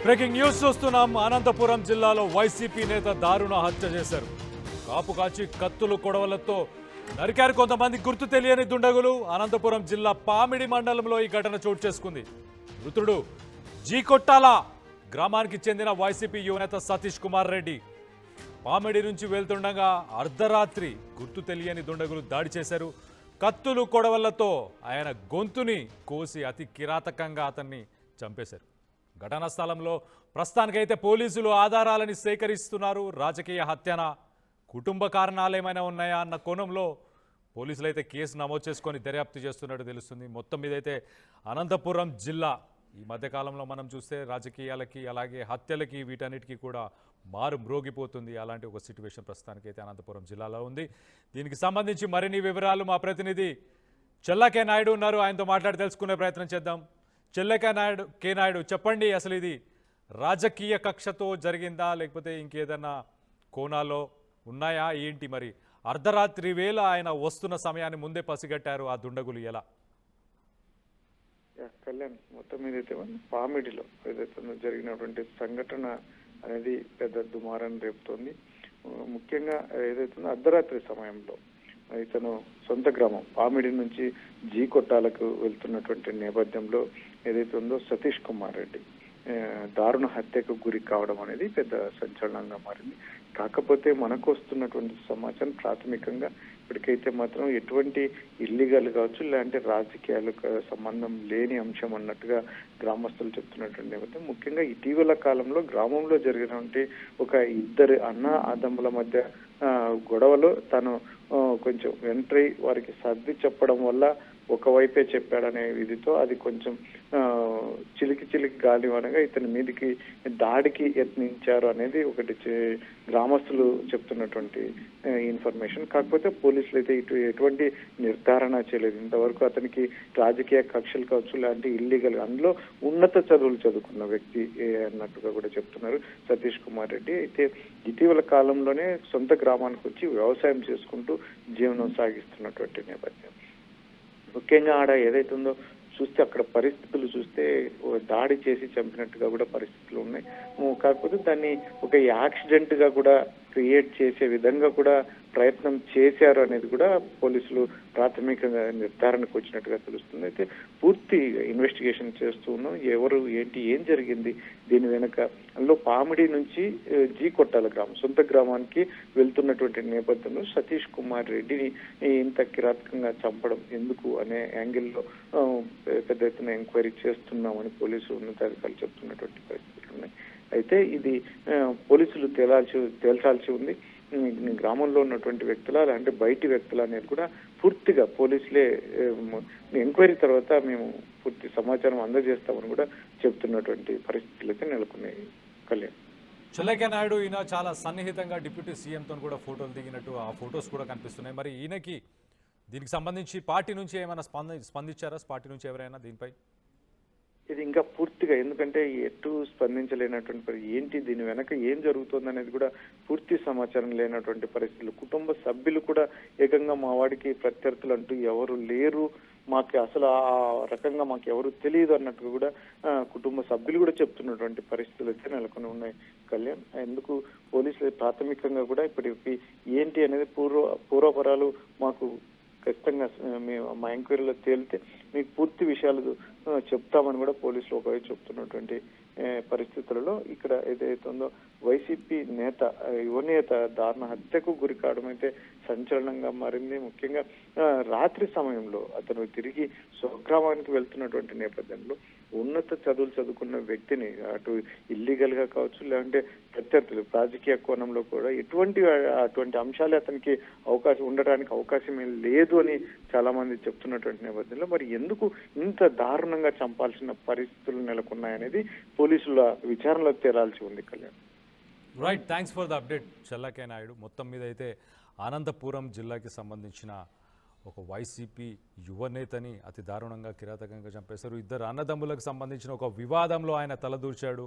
Breaking news చూస్తున్నాం. అనంతపురం జిల్లాలో YCP నేత దారుణ హత్య చేశారు. కాపు కాచి కత్తులు కొడవలతో నరికారు కొంతమంది గుర్తు తెలియని దుండగులు. అనంతపురం జిల్లా పామిడి మండలంలో ఈ ఘటన చోటు చేసుకుంది. మృతుడు జీకొట్టాల గ్రామానికి చెందిన వైసీపీ యువనేత సతీష్ కుమార్ రెడ్డి. పామిడి నుంచి వెళ్తుండగా అర్ధరాత్రి గుర్తు తెలియని దుండగులు దాడి చేశారు. కత్తులు కొడవలతో ఆయన గొంతుని కోసి అతి కిరాతకంగా అతన్ని చంపేశారు. ఘటనా స్థలంలో ప్రస్తుతానికైతే పోలీసులు ఆధారాలని సేకరిస్తున్నారు. రాజకీయ హత్యన, కుటుంబ కారణాలు ఏమైనా ఉన్నాయా అన్న కోణంలో పోలీసులు అయితే కేసు నమోదు చేసుకొని దర్యాప్తు చేస్తున్నట్టు తెలుస్తుంది. మొత్తం మీదైతే అనంతపురం జిల్లా ఈ మధ్యకాలంలో మనం చూస్తే రాజకీయాలకి అలాగే హత్యలకి వీటన్నిటికీ కూడా మారు మ్రోగిపోతుంది. అలాంటి ఒక సిచ్యువేషన్ ప్రస్తుతానికైతే అనంతపురం జిల్లాలో ఉంది. దీనికి సంబంధించి మరిన్ని వివరాలు మా ప్రతినిధి చెల్లా నాయుడు ఉన్నారు. ఆయనతో మాట్లాడి తెలుసుకునే ప్రయత్నం చేద్దాం. చెల్లె నాయుడు చెప్పండి, అసలు ఇది రాజకీయ కక్షతో జరిగిందా లేకపోతే ఇంకేదన్నా కోణాల్లో ఉన్నాయా ఏంటి? మరి అర్ధరాత్రి వేళ ఆయన వస్తున్న సమయాన్ని ముందే పసిగట్టారు ఆ దుండగులు ఎలా? కళ్యాణ్, మొత్తం ఏదైతే పామిడిలో ఏదైతే జరిగినటువంటి సంఘటన అనేది పెద్ద దుమారాన్ని రేపుతోంది. ముఖ్యంగా ఏదైతే అర్ధరాత్రి సమయంలో ఇతను సొంత గ్రామం పామిడి నుంచి జీకొట్టాలకు వెళ్తున్నటువంటి నేపథ్యంలో ఏదైతే ఉందో సతీష్ కుమార్ రెడ్డి దారుణ హత్యకు గురి కావడం అనేది పెద్ద సంచలనంగా మారింది. కాకపోతే మనకు వస్తున్నటువంటి సమాచారం ప్రాథమికంగా ఇప్పటికైతే మాత్రం ఎటువంటి ఇల్లీగల్ కావచ్చు లేదంటే రాజకీయాలకు సంబంధం లేని అంశం అన్నట్టుగా గ్రామస్తులు చెప్తున్నటువంటి నేపథ్యం. ముఖ్యంగా ఇటీవల కాలంలో గ్రామంలో జరిగినటువంటి ఒక ఇద్దరు అన్నదమ్ముల మధ్య గొడవలో తను కొంచెం ఎంట్రీ వారికి సర్ది చెప్పడం వల్ల ఒకవైపే చెప్పాడనే విధితో అది కొంచెం చిలికి గాలి అనగా ఇతని మీదికి దాడికి యత్నించారు అనేది ఒకటి గ్రామస్తులు చెప్తున్నటువంటి ఇన్ఫర్మేషన్. కాకపోతే పోలీసులు అయితే ఎటువంటి నిర్ధారణ చేయలేదు ఇంతవరకు. అతనికి రాజకీయ కక్షలు కావచ్చు లేదంటే ఇల్లీగల్, అందులో ఉన్నత చదువులు చదువుకున్న వ్యక్తి అన్నట్టుగా కూడా చెప్తున్నారు సతీష్ కుమార్ రెడ్డి. అయితే ఇటీవల కాలంలోనే సొంత గ్రామానికి వచ్చి వ్యవసాయం చేసుకుంటూ జీవనం సాగిస్తున్నటువంటి నేపథ్యం. ముఖ్యంగా ఆడ ఏదైతే ఉందో చూస్తే అక్కడ పరిస్థితులు చూస్తే దాడి చేసి చంపినట్టుగా కూడా పరిస్థితులు ఉన్నాయి. కాకపోతే దాన్ని ఒక యాక్సిడెంట్ గా కూడా క్రియేట్ చేసే విధంగా కూడా ప్రయత్నం చేశారు అనేది కూడా పోలీసులు ప్రాథమికంగా నిర్ధారణకు వచ్చినట్టుగా తెలుస్తుంది. అయితే పూర్తి ఇన్వెస్టిగేషన్ చేస్తూ ఉన్నాం. ఎవరు ఏంటి ఏం జరిగింది దీని వెనక. అందులో పామిడి నుంచి జీకొట్టాల గ్రామం సొంత గ్రామానికి వెళ్తున్నటువంటి నేపథ్యంలో సతీష్ కుమార్ రెడ్డిని ఇంత కిరాతకంగా చంపడం ఎందుకు అనే యాంగిల్లో పెద్ద ఎత్తున ఎంక్వైరీ చేస్తున్నామని పోలీసు ఉన్నతాధికారులు చెప్తున్నటువంటి పరిస్థితులు ఉన్నాయి. అయితే ఇది పోలీసులు తేల్చాల్సి ఉంది. గ్రామంలో ఉన్నటువంటి వ్యక్తుల అంటే బయటి వ్యక్తుల అనేది కూడా పూర్తిగా పోలీసులే ఎంక్వైరీ తర్వాత మేము పూర్తి సమాచారం అందజేస్తామని కూడా చెప్తున్నటువంటి పరిస్థితులు అయితే నెలకొన్నాయి. కళ్యాణ్, చెల్లె నాయుడు ఈయన చాలా సన్నిహితంగా డిప్యూటీ సీఎంతో కూడా ఫోటోలు దిగినట్టు ఆ ఫొటోస్ కూడా కనిపిస్తున్నాయి. మరి ఈయనకి దీనికి సంబంధించి పార్టీ నుంచి ఏమైనా స్పందించారా? పార్టీ నుంచి ఎవరైనా దీనిపై? ఇది ఇంకా పూర్తిగా, ఎందుకంటే ఎటు స్పందించలేనటువంటి ఏంటి దీని వెనక ఏం జరుగుతుంది అనేది కూడా పూర్తి సమాచారం లేనటువంటి పరిస్థితులు. కుటుంబ సభ్యులు కూడా ఏకంగా మా వాడికి ప్రత్యర్థులు అంటూ ఎవరు లేరు, మాకు అసలు ఆ రకంగా మాకు ఎవరు తెలియదు అన్నట్టుగా కూడా కుటుంబ సభ్యులు కూడా చెప్తున్నటువంటి పరిస్థితులు అయితే నెలకొని ఉన్నాయి. కళ్యాణ్, ఎందుకు పోలీసులు ప్రాథమికంగా కూడా ఇప్పటికి ఏంటి అనేది పూర్వపరాలు మాకు ఖచ్చితంగా మేము మా ఎంక్వైరీలో తేలితే మీకు పూర్తి విషయాలు చెప్తామని కూడా పోలీసులు ఒకవైపు చెప్తున్నటువంటి పరిస్థితులలో ఇక్కడ ఏదైతే ఉందో వైసీపీ నేత యువనేత దారుణ హత్యకు గురి కావడం అయితే సంచలనంగా మారింది. ముఖ్యంగా రాత్రి సమయంలో అతను తిరిగి స్వగ్రామానికి వెళ్తున్నటువంటి నేపథ్యంలో ఉన్నత చదువులు చదువుకున్న వ్యక్తిని అటు ఇల్లీగల్ గా కావచ్చు లేదంటే ప్రత్యర్థులు రాజకీయ కోణంలో కూడా అటువంటి అంశాలు అతనికి ఉండడానికి అవకాశం లేదు అని చాలా మంది చెప్తున్నటువంటి నేపథ్యంలో మరి ఎందుకు ఇంత దారుణంగా చంపాల్సిన పరిస్థితులు నెలకొన్నాయనేది పోలీసుల విచారణలో తేలాల్సి ఉంది. Kalyan, right, thanks for the update చెల్లె నాయుడు. మొత్తం మీద అయితే అనంతపురం జిల్లాకి సంబంధించిన ఒక వైసీపీ యువనేతని అతి దారుణంగా కిరాతకంగా చంపేశారు. ఇద్దరు అన్నదమ్ములకు సంబంధించిన ఒక వివాదంలో ఆయన తలదూర్చాడు.